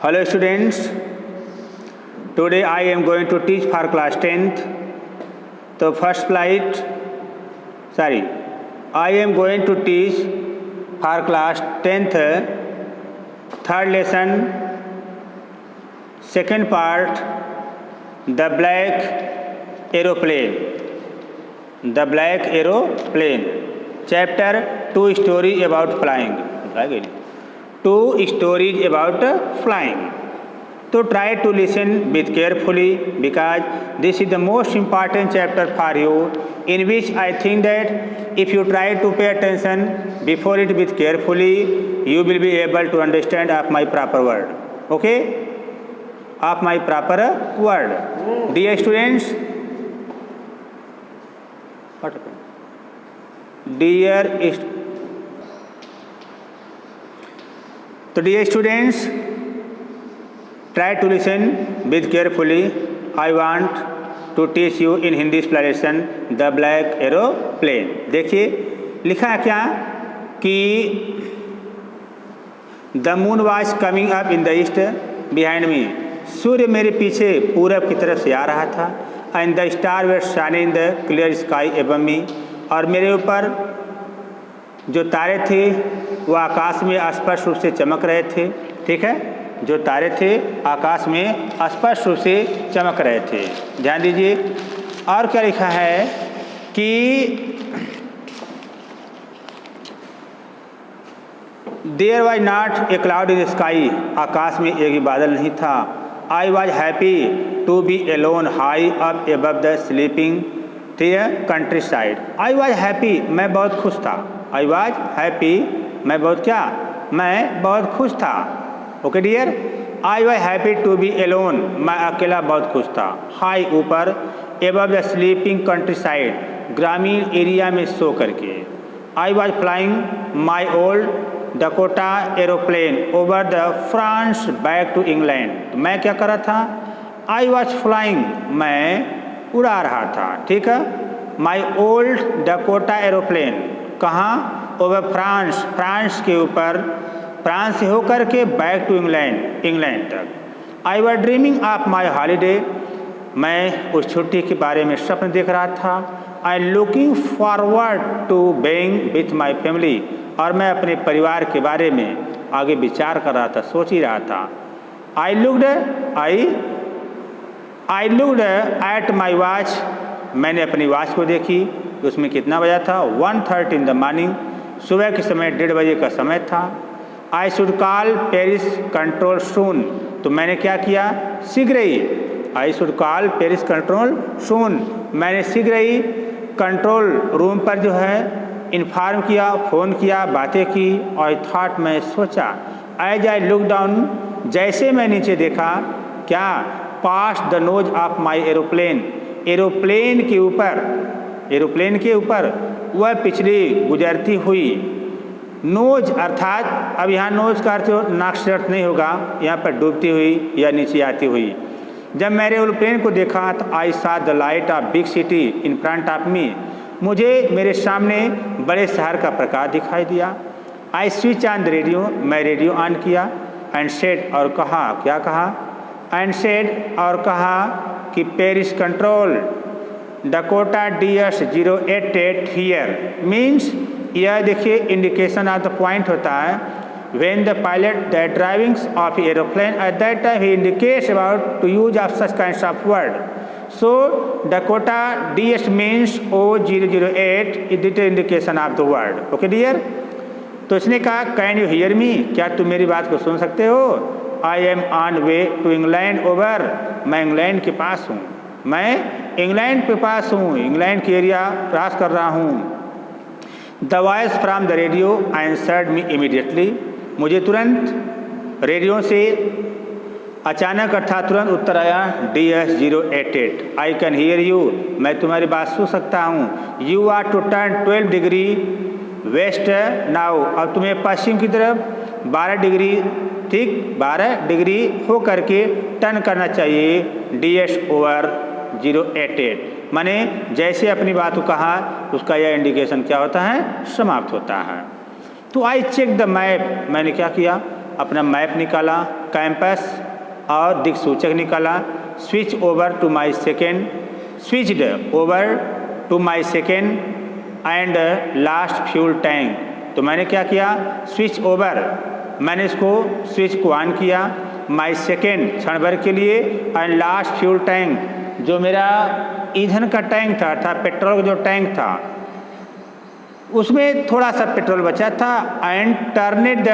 Hello students, today I am going to teach for class 10th. So I am going to teach for class 10th, third lesson, second part, the black aeroplane. The black aeroplane. Chapter 2 story about flying. 2 stories about flying. So try to listen with carefully because this is the most important chapter for you, in which I think that if you try to pay attention before it with carefully, you will be able to understand of my proper word. Okay? Of my proper word. Dear students, what happened? Dear students, try to listen with carefully. I want to teach you in Hindi explanation the black aeroplane. देखिए लिखा है क्या कि the moon was coming up in the east behind me. सूर्य मेरे पीछे पूरब की तरफ से आ रहा था. And the star were shining in the clear sky above me. और मेरे ऊपर जो तारे थे वो आकाश में स्पष्ट रूप से चमक रहे थे. ठीक है, जो तारे थे आकाश में स्पष्ट रूप से चमक रहे थे. ध्यान दीजिए. और क्या लिखा है कि there was not a cloud in the sky. आकाश में एक भी बादल नहीं था. I was happy to be alone high up above the sleeping countryside. I was happy, मैं बहुत खुश था. आई वॉज हैप्पी, मैं बहुत खुश था. Okay dear, I was happy to be alone, मैं अकेला बहुत खुश था. हाई ऊपर, above the sleeping countryside, ग्रामीण एरिया में सो करके. I was flying my old Dakota aeroplane over the France back to England. मैं क्या कर रहा था? आई वॉज फ्लाइंग, मैं उड़ा रहा था. ठीक है, माई ओल्ड डकोटा एरोप्लेन. कहाँ? ओवर फ्रांस, फ्रांस के ऊपर, फ्रांस से होकर के बैक टू इंग्लैंड तक. I was dreaming of my holiday, मैं उस छुट्टी के बारे में सपन देख रहा था. I looking forward to being with my family, और मैं अपने परिवार के बारे में आगे विचार कर रहा था, सोच ही रहा था. I looked at my watch, मैंने अपनी वॉच को देखी, उसमें कितना बजा था? 1:30 इन द मॉर्निंग, सुबह के समय 1:30 बजे का समय था. I should call Paris control soon, तो मैंने क्या किया? शीघ्र ही. I should call Paris control soon, मैंने शीघ्र ही कंट्रोल रूम पर जो है इन्फॉर्म किया, फ़ोन किया, बातें की. और थॉट, मैं सोचा. एज आई लुक डाउन, जैसे मैं नीचे देखा, क्या? Past the nose of my aeroplane, aeroplane के ऊपर वह पिछली गुजरती हुई. नोज अर्थात, अब यहाँ नोज का अर्थ नाक से अर्थ नहीं होगा, यहाँ पर डूबती हुई या नीचे आती हुई. जब मैंने एरोप्लेन को देखा तो I saw the light of big city in front of मी, मुझे मेरे सामने बड़े शहर का प्रकाश दिखाई दिया. I switch on the radio, मैं रेडियो ऑन किया. एंड सेड, और कहा, क्या कहा? एंड सेड, और कहा कि Paris control Dakota DS-088 here. Means, यह देखिए इंडिकेशन ऑफ द पॉइंट होता है. When the pilot the driving of aeroplane eight that time he indicates about to use of such kinds of word. So Dakota DS means O008 is the indication of the word. Okay dear. तो इसने कहा, can you hear me, क्या तुम मेरी बात को सुन सकते हो? I am on way to England over, मैं इंग्लैंड के पास हूँ, मैं इंग्लैंड के पास हूँ, इंग्लैंड के एरिया क्रॉस कर रहा हूँ. The voice from the radio answered me immediately, मुझे तुरंत रेडियो से अचानक अर्थात तुरंत उत्तर आया. DS-088, I can hear you, मैं तुम्हारी बात सुन सकता हूँ. You are to turn 12 degree west now, अब तुम्हें पश्चिम की तरफ 12 डिग्री, ठीक 12 डिग्री हो करके टर्न करना चाहिए. DS/088, माने जैसे अपनी बात को कहा उसका यह इंडिकेशन क्या होता है? समाप्त होता है. तो आई चेक द मैप, मैंने क्या किया? अपना मैप निकाला, कैंपस और दिक्सूचक निकाला। Switched over to my second and last fuel tank. तो मैंने क्या किया, स्विच ओवर, मैंने इसको स्विच को ऑन किया, माई सेकेंड क्षण भर के लिए, एंड लास्ट फ्यूल टैंक जो मेरा ईंधन का टैंक था पेट्रोल का जो टैंक था उसमें थोड़ा सा पेट्रोल बचा था, and turned the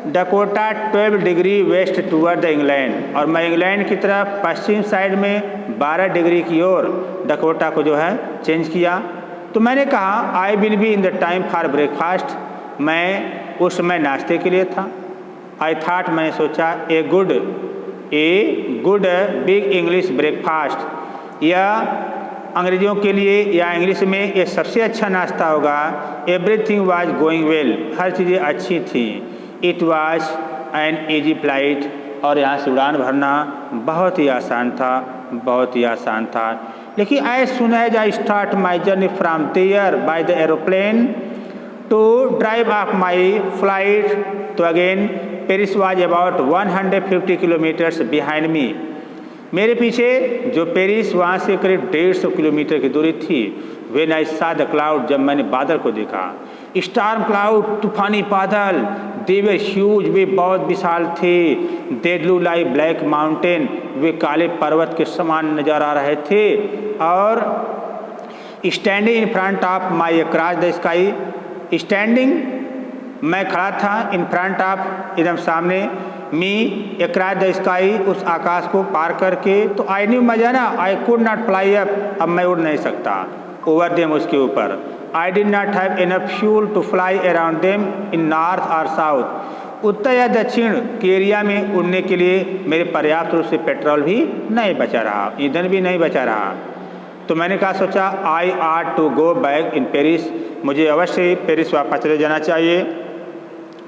Dakota 12 degree west toward the England, और मैं इंग्लैंड की तरफ पश्चिम साइड में 12 डिग्री की ओर डकोटा को जो है चेंज किया। तो मैंने कहा I will be in the time for breakfast, मैं उस समय नाश्ते के लिए था। आई थाट, मैंने सोचा a good big English breakfast, यह अंग्रेज़ों के लिए या इंग्लिश में ये सबसे अच्छा नाश्ता होगा। एवरीथिंग वाज गोइंग वेल, हर चीज़ें अच्छी थी। It was an easy flight, और यहाँ से उड़ान भरना बहुत ही आसान था, लेकिन as soon as I start my journey from there by the aeroplane to drive off my flight, तो again Paris was about 150 kilometres behind me. मेरे पीछे जो पेरिस, वहाँ से करीब 150 किलोमीटर की दूरी थी। When I saw the cloud, जब मैंने बादल को देखा, स्टार्म क्लाउड, तूफानी बादल, दे वर ह्यूज, वे बहुत विशाल थे। They look like black mountain, वे काले पर्वत के समान नजर आ रहे थे। और standing in front of my across the sky, standing मैं खड़ा था, इन फ्रंट ऑफ एकदम सामने, मी अक्रॉस द स्काई, उस आकाश को पार करके। तो आई न्यू, मजा ना, I could not fly up, अब मैं उड़ नहीं सकता ओवर देम, उसके ऊपर। I did not have enough fuel to fly around them in north और साउथ, उत्तर या दक्षिण के एरिया में उड़ने के लिए मेरे पर्याप्त रूप से पेट्रोल भी नहीं बचा रहा, ईंधन भी नहीं बचा रहा। तो मैंने कहा, सोचा I ought to go back in Paris, मुझे अवश्य पेरिस वापस चले जाना चाहिए।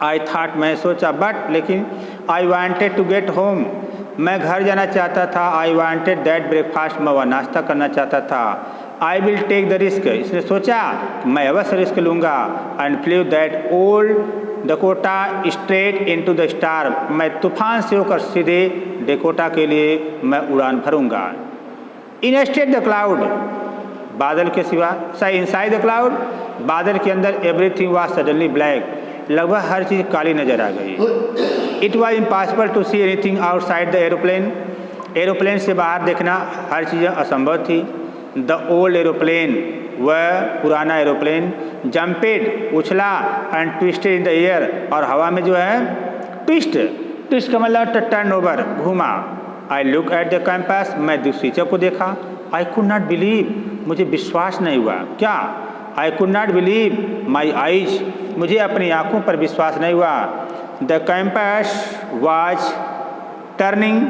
आई थाट, मैं सोचा, बट लेकिन I wanted to get home, मैं घर जाना चाहता था। आई वांटेड दैट ब्रेकफास्ट, मैं वह नाश्ता करना चाहता था। I will take the risk, इसने सोचा मैं अवश्य रिस्क लूँगा। And flew that old Dakota straight into the storm, मैं तूफान से होकर सीधे डकोटा के लिए मैं उड़ान भरूँगा। इनस्टेड द क्लाउड, बादल के सिवा, इनसाइड द क्लाउड, बादल के अंदर एवरीथिंग वाज सडनली ब्लैक, लगभग हर चीज़ काली नजर आ गई। It was impossible to see anything outside the aeroplane, aeroplane से बाहर देखना हर चीज़ असंभव थी। द ओल्ड एरोप्लेन, वह पुराना एरोप्लेन, जंपेड, उछला, and twisted in the air, और हवा में जो है ट्विस्ट का मतलब टर्न ओवर, घूमा। I look at the campus, मैं दिक्सूचक को देखा। आई कुड नॉट बिलीव, मुझे विश्वास नहीं हुआ। क्या? आई could not believe my eyes, मुझे अपनी आँखों पर विश्वास नहीं हुआ। The campus was turning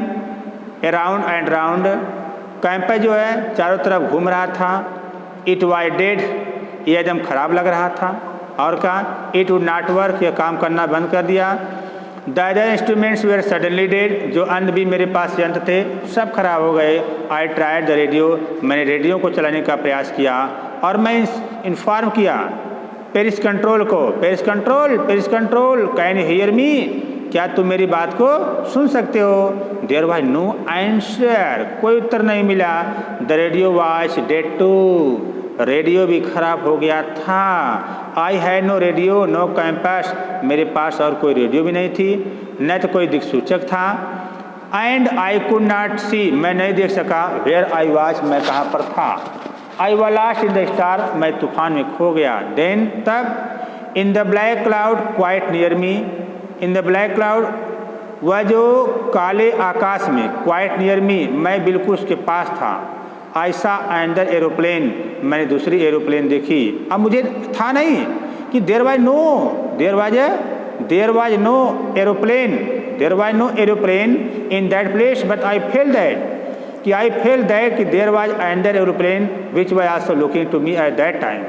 around and round, campus जो है चारों तरफ घूम रहा था। इट वाज डेड, ये एकदम खराब लग रहा था। और कहा इट वुड नॉट वर्क, यह काम करना बंद कर दिया। The other instruments were suddenly dead, जो अन्य भी मेरे पास यंत्र थे सब खराब हो गए। आई ट्राइड द रेडियो, मैंने रेडियो को चलाने का प्रयास किया और मैं इन्फॉर्म किया पेरिस कंट्रोल को, Paris control can you hear me, क्या तुम मेरी बात को सुन सकते हो? देयर वाज नो आंसर, कोई उत्तर नहीं मिला। The radio was dead too, radio भी खराब हो गया था। I had no radio no compass, मेरे पास और कोई रेडियो भी नहीं थी, न तो कोई दिक्सूचक था। एंड आई कुड नॉट सी, मैं नहीं देख सका वेयर आई वाज, मैं कहाँ पर था। I was lost in the storm, मैं तूफान में खो गया। देन तब इन the black cloud quite near me, in the black cloud, वह जो काले आकाश में, क्वाइट नियर मी, मैं बिल्कुल उसके पास था। आई सॉ अनदर एरोप्लेन, मैंने दूसरी एरोप्लेन देखी। अब मुझे था नहीं कि there was no aeroplane in that place, but I felt that कि there was another aeroplane which was also looking to me at that time.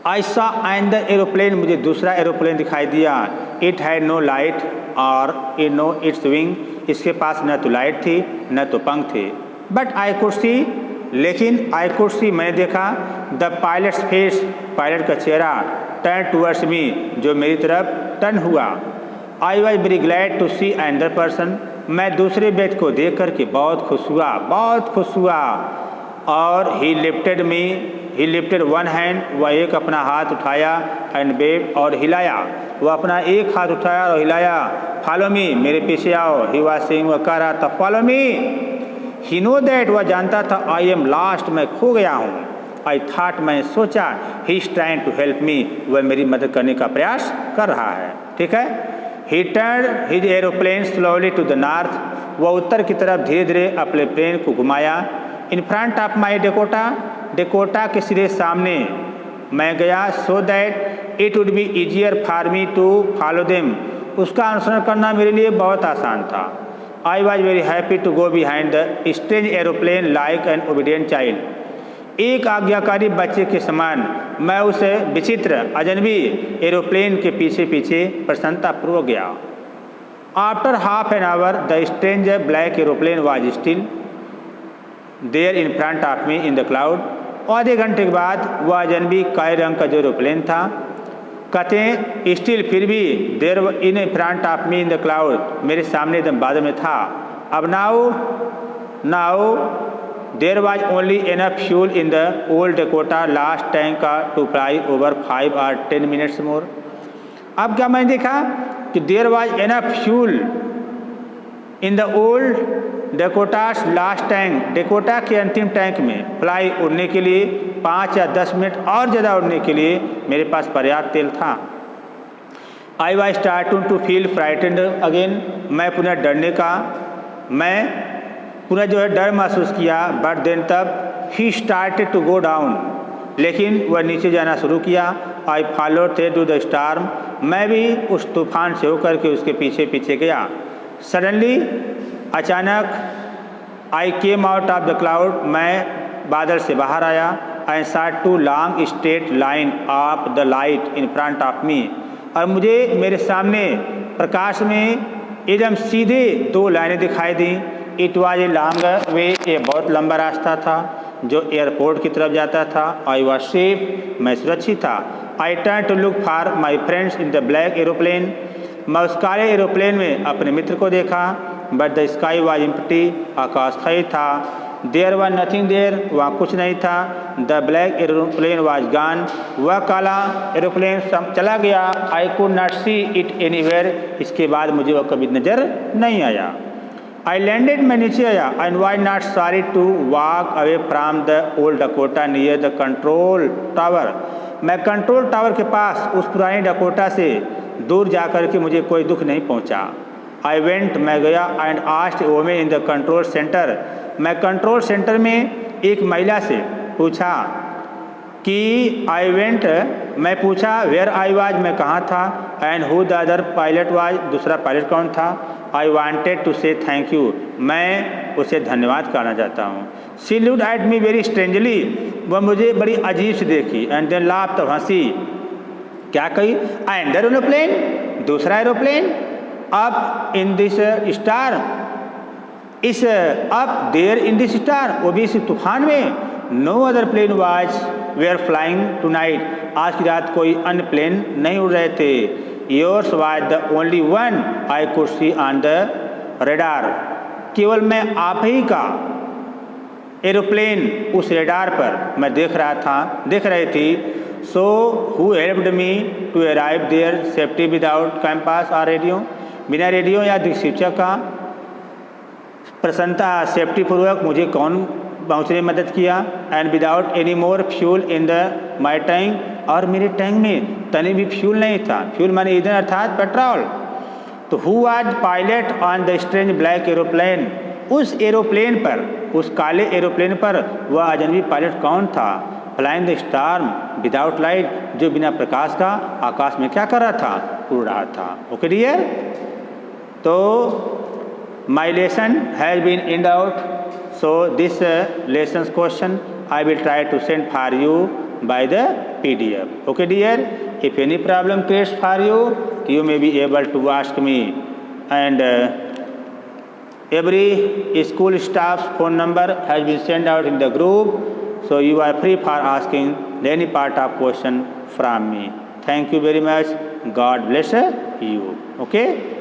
I saw another aeroplane, मुझे दूसरा एरोप्लेन दिखाई दिया। इट हैड नो लाइट और in no it's wing, इसके पास न तो light थी न तो पंख थे। बट आई कुड सी, लेकिन आई कुड सी, मैंने देखा द पायलट्स फेस, पायलट का चेहरा, टर्न टूवर्ड्स मी, जो मेरी तरफ टर्न हुआ। I was very glad to see another person, मैं दूसरे व्यक्ति को देख करके बहुत खुश हुआ। और ही लिफ्टेड वन हैंड, वह एक अपना हाथ उठाया, एंड वेव, और हिलाया, वह अपना एक हाथ उठाया और हिलाया। फॉलो मी, मेरे पीछे आओ। ही वाज सेइंग, वह कह रहा था follow me. He know that, वह जानता था आई एम लास्ट, मैं खो गया हूँ। आई थाट, मैं सोचा, he is trying to help me, वह मेरी मदद करने का प्रयास कर रहा है। ठीक है। He turn his aeroplane slowly to the north, वह उत्तर की तरफ धीरे धीरे अपने प्लेन को घुमाया। In front of my Dakota के सीधे सामने मैं गया, so that it would be easier for me to follow them, उसका अनुसरण करना मेरे लिए बहुत आसान था। I was very happy to go behind the strange aeroplane like an obedient child, एक आज्ञाकारी बच्चे के समान मैं उस विचित्र अजनबी एरोप्लेन के पीछे पीछे प्रसन्नतापूर्वक गया। After half an hour the strange black aeroplane was still there in front of me in the cloud, आधे घंटे के बाद वह अजनबी काले रंग का जो एरोप्लेन था, कहते हैं स्टिल, फिर भी, there in front of me in the cloud, मेरे सामने एकदम बादल में था। अब now there was only enough fuel in the old Dakota last tank to fly over 5 or 10 minutes more. अब क्या मैंने देखा कि there was enough fuel in the old Dakota's last tank, Dakota के अंतिम टैंक में फ्लाई उड़ने के लिए 5 या 10 मिनट और ज़्यादा उड़ने के लिए मेरे पास पर्याप्त तेल था। I was starting to feel frightened again, मैं पुनः जो है डर महसूस किया। बट देन तब he started to go down, लेकिन वह नीचे जाना शुरू किया। I followed through the storm, मैं भी उस तूफान से होकर के उसके पीछे पीछे गया। सडनली, अचानक, I came out of the cloud, मैं बादल से बाहर आया। I saw 2 long straight line of the light in front of me, और मुझे मेरे सामने प्रकाश में एकदम सीधे 2 लाइनें दिखाई दी। It was a long way, ये बहुत लंबा रास्ता था जो एयरपोर्ट की तरफ जाता था। आई वॉज सेफ, मैं सुरक्षित था। I turn to look for my friends in the black aeroplane, मैं उस काले एरोप्लेन में अपने मित्र को देखा। But the sky was empty, आकाश खाली था। देयर वॉज नथिंग देयर, वहाँ कुछ नहीं था। The black aeroplane was gone, वह काला एरोप्लेन चला गया। आई could not see it anywhere, इसके बाद मुझे वह कभी नज़र नहीं आया। आई लैंडेड, मैं नीचे आया। I was not sorry to walk away from the old Dakota near the control tower, मैं कंट्रोल टावर के पास उस पुरानी डकोटा से दूर जाकर के मुझे कोई दुख नहीं पहुंचा। आई वेंट, मैं गया। And asked women in the control centre, मैं कंट्रोल सेंटर में एक महिला से पूछा कि मैं पूछा वेयर आई वाज, मैं कहाँ था। And who the other pilot was, दूसरा पायलट कौन था। आई वांटेड टू से थैंक यू, मैं उसे धन्यवाद करना चाहता हूँ। She looked at me very strangely, वह मुझे बड़ी अजीब से देखी। एंड देन लाफ्ड, तब हंसी। क्या कही। अनदर एरोप्लेन, दूसरा एरोप्लेन। अब इन दिस स्टार, अब देयर इन दिस स्टार, वो भी इस तूफान में। No other plane was were flying tonight, आज की रात कोई अन्य प्लेन नहीं उड़ रहे थे। Yours was the only one I could see on the radar, केवल मैं आप ही का एरोप्लेन उस रेडार पर मैं देख रही थी। So who helped me to arrive there safety without compass और रेडियो, बिना रेडियो या दिक्सूचक का प्रसन्नता सेफ्टी पूर्वक मुझे कौन पहुँचने में मदद किया। And without any more fuel in the my tank, और मेरे टैंक में तनी भी फ्यूल नहीं था। फ्यूल माने ईंधन अर्थात पेट्रोल। तो who was pilot on the strange black aeroplane, उस एरोप्लेन पर, उस काले एरोप्लेन पर वह अजनबी पायलट कौन था। Flying the storm without light, जो बिना प्रकाश का आकाश में क्या कर रहा था, उड़ रहा था। ओके डियर, तो my lesson has been end out. So this lessons question I will try to send for you by the PDF. Okay dear, if any problem creates for you, you may be able to ask me. And every school staff's phone number has been sent out in the group, so you are free for asking any part of question from me. Thank you very much. God bless you. Okay.